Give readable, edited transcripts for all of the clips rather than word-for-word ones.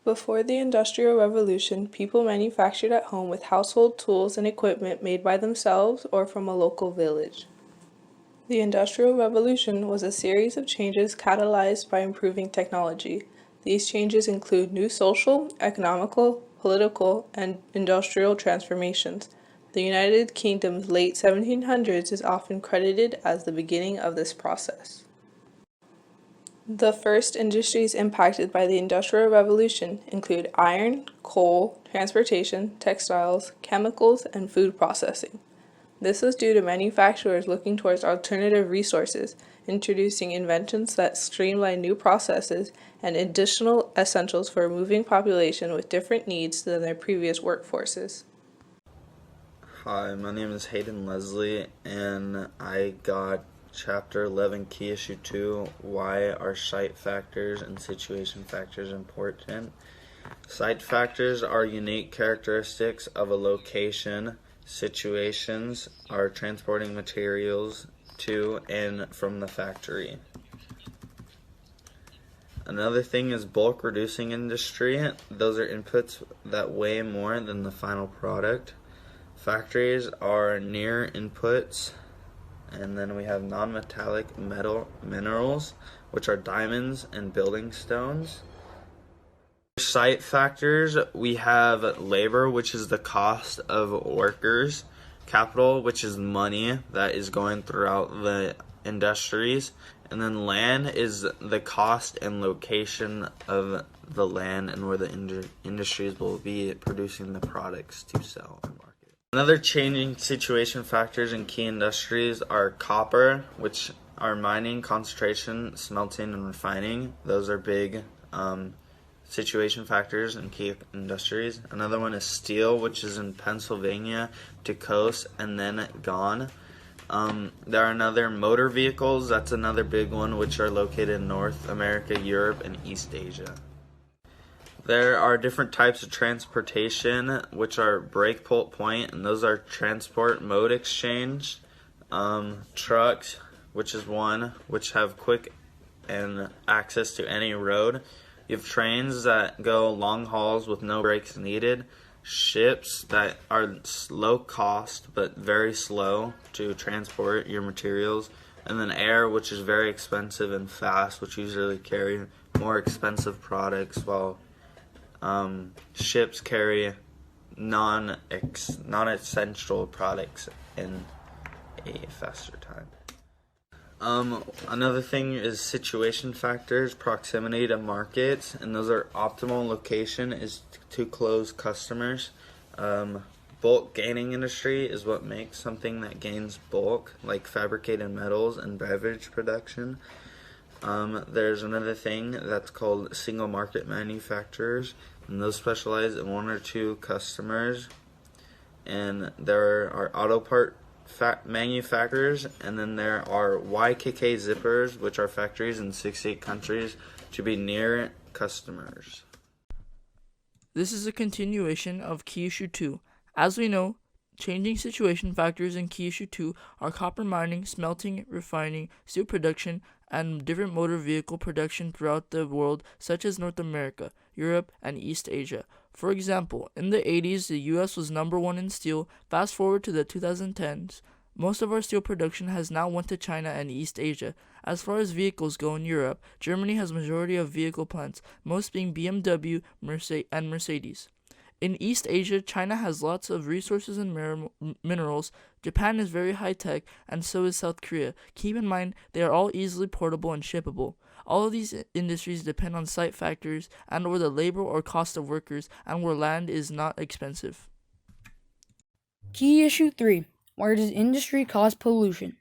Before the Industrial Revolution, people manufactured at home with household tools and equipment made by themselves or from a local village. The Industrial Revolution was a series of changes catalyzed by improving technology. These changes include new social, economical, political, and industrial transformations. The United Kingdom's late 1700s is often credited as the beginning of this process. The first industries impacted by the Industrial Revolution include iron, coal, transportation, textiles, chemicals, and food processing. This was due to manufacturers looking towards alternative resources, introducing inventions that streamline new processes and additional essentials for a moving population with different needs than their previous workforces. Hi, my name is Hayden Leslie, and I got Chapter 11, Key Issue 2, Why are Site Factors and Situation Factors important? Site factors are unique characteristics of a location. Situations are transporting materials to and from the factory. Another thing is bulk reducing industry. Those are inputs that weigh more than the final product. Factories are near inputs. And then we have non-metallic minerals, which are diamonds and building stones. Site factors, we have labor, which is the cost of workers, capital, which is money that is going throughout the industries, and then land is the cost and location of the land and where the industries will be producing the products to sell and market. Another changing situation factors in key industries are copper, which are mining, concentration, smelting, and refining. Those are big situation factors in key industries. Another one is steel, which is in Pennsylvania to coast and then gone. There are another motor vehicles. That's another big one, which are located in North America, Europe, and East Asia. There are different types of transportation, which are break point, and those are transport mode exchange. Trucks, which is one, which have quick and access to any road. You have trains that go long hauls with no brakes needed. Ships that are low cost but very slow to transport your materials. And then air, which is very expensive and fast, which usually carry more expensive products, while ships carry non-essential products in a faster time. Another thing is situation factors, proximity to markets, and those are optimal location is to close customers. Bulk gaining industry is what makes something that gains bulk, like fabricated metals and beverage production. There's another thing that's called single market manufacturers, and those specialize in one or two customers. And there are auto part manufacturers, and then there are YKK zippers, which are factories in 68 countries to be near customers. This is a continuation of Key Issue 2. As we know, changing situation factors in Key Issue 2 are copper mining, smelting, refining, steel production, and different motor vehicle production throughout the world, such as North America, Europe, and East Asia. For example, in the 80s, the US was number one in steel. Fast forward to the 2010s, most of our steel production has now went to China and East Asia. As far as vehicles go in Europe, Germany has majority of vehicle plants, most being BMW, and Mercedes. In East Asia, China has lots of resources and minerals. Japan is very high-tech, and so is South Korea. Keep in mind, they are all easily portable and shippable. All of these industries depend on site factors and or the labor or cost of workers, and where land is not expensive. Key Issue 3. Where does industry cause pollution?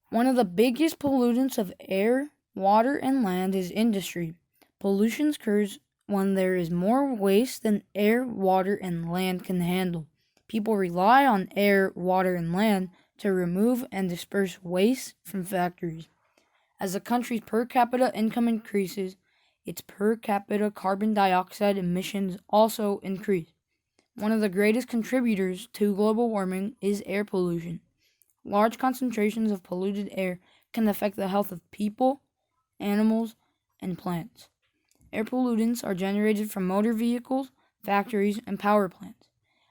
One of the biggest pollutants of air, water, and land is industry. Pollution occurs when there is more waste than air, water, and land can handle. People rely on air, water, and land to remove and disperse waste from factories. As a country's per capita income increases, its per capita carbon dioxide emissions also increase. One of the greatest contributors to global warming is air pollution. Large concentrations of polluted air can affect the health of people, animals, and plants. Air pollutants are generated from motor vehicles, factories, and power plants.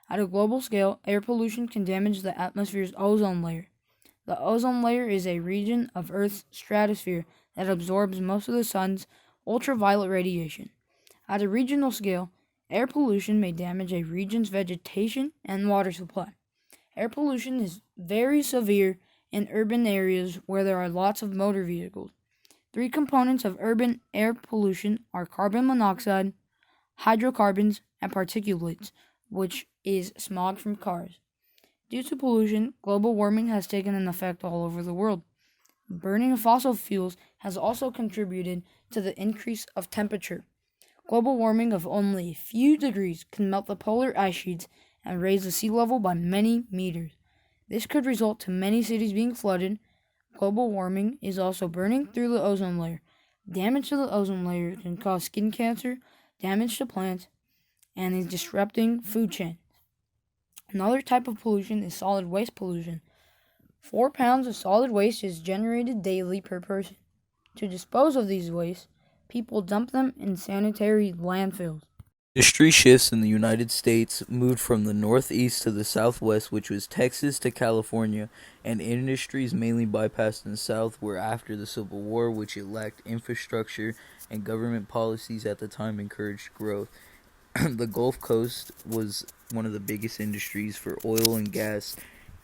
At a global scale, air pollution can damage the atmosphere's ozone layer. The ozone layer is a region of Earth's stratosphere that absorbs most of the sun's ultraviolet radiation. At a regional scale, air pollution may damage a region's vegetation and water supply. Air pollution is very severe in urban areas where there are lots of motor vehicles. 3 components of urban air pollution are carbon monoxide, hydrocarbons, and particulates, which is smog from cars. Due to pollution, global warming has taken an effect all over the world. Burning of fossil fuels has also contributed to the increase of temperature. Global warming of only a few degrees can melt the polar ice sheets and raise the sea level by many meters. This could result to many cities being flooded. Global warming is also burning through the ozone layer. Damage to the ozone layer can cause skin cancer, damage to plants, and is disrupting food chains. Another type of pollution is solid waste pollution. 4 pounds of solid waste is generated daily per person. To dispose of these wastes, people dump them in sanitary landfills. Industry shifts in the United States moved from the northeast to the southwest, which was Texas to California, and industries mainly bypassed in the south were after the Civil War, which it lacked infrastructure, and government policies at the time encouraged growth. The Gulf Coast was one of the biggest industries for oil and gas,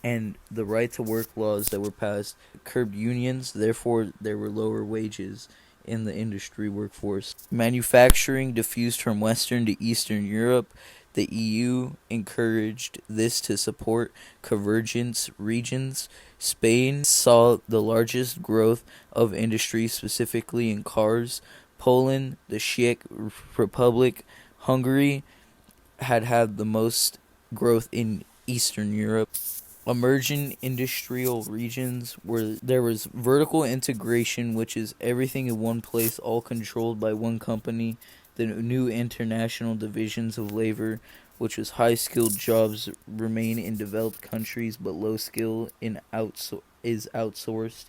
and the right-to-work laws that were passed curbed unions, therefore there were lower wages in the industry workforce. Manufacturing diffused from Western to Eastern Europe. The EU encouraged this to support convergence regions. Spain saw the largest growth of industry, specifically in cars. Poland, the Czech Republic, Hungary had the most growth in Eastern Europe. Emerging industrial regions where there was vertical integration, which is everything in one place, all controlled by one company. The new international divisions of labor, which was high-skilled jobs, remain in developed countries, but low skill is outsourced.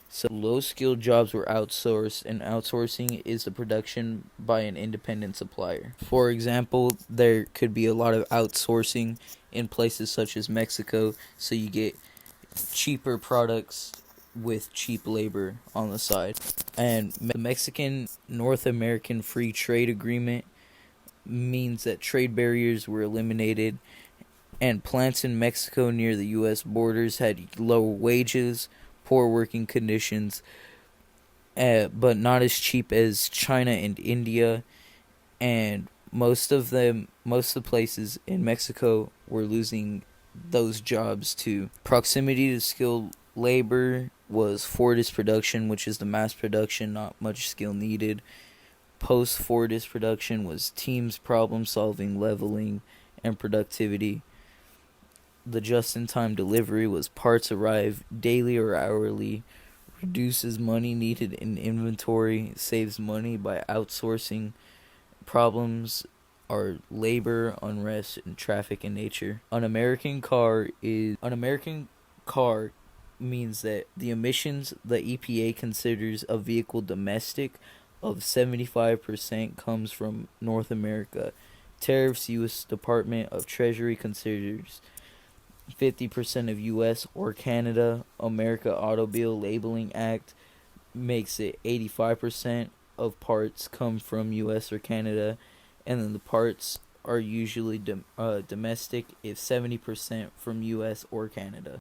So low-skilled jobs were outsourced, and outsourcing is the production by an independent supplier. For example, there could be a lot of outsourcing in places such as Mexico, so you get cheaper products with cheap labor on the side. And the Mexican-North American Free Trade Agreement means that trade barriers were eliminated, and plants in Mexico near the U.S. borders had lower wages, poor working conditions, but not as cheap as China and India, and most of the places in Mexico were losing those jobs too. Proximity to skilled labor was Fordist production, which is the mass production, not much skill needed. Post-Fordist production was teams, problem solving, leveling, and productivity. The just-in-time delivery was parts arrive daily or hourly, reduces money needed in inventory, saves money by outsourcing. Problems are labor, unrest, and traffic in nature. An American car means that the emissions the EPA considers a vehicle domestic of 75% comes from North America. Tariffs U.S. Department of Treasury considers 50% of U.S. or Canada. America Automobile Labeling Act makes it 85% of parts come from U.S. or Canada, and then the parts are usually domestic if 70% from U.S. or Canada.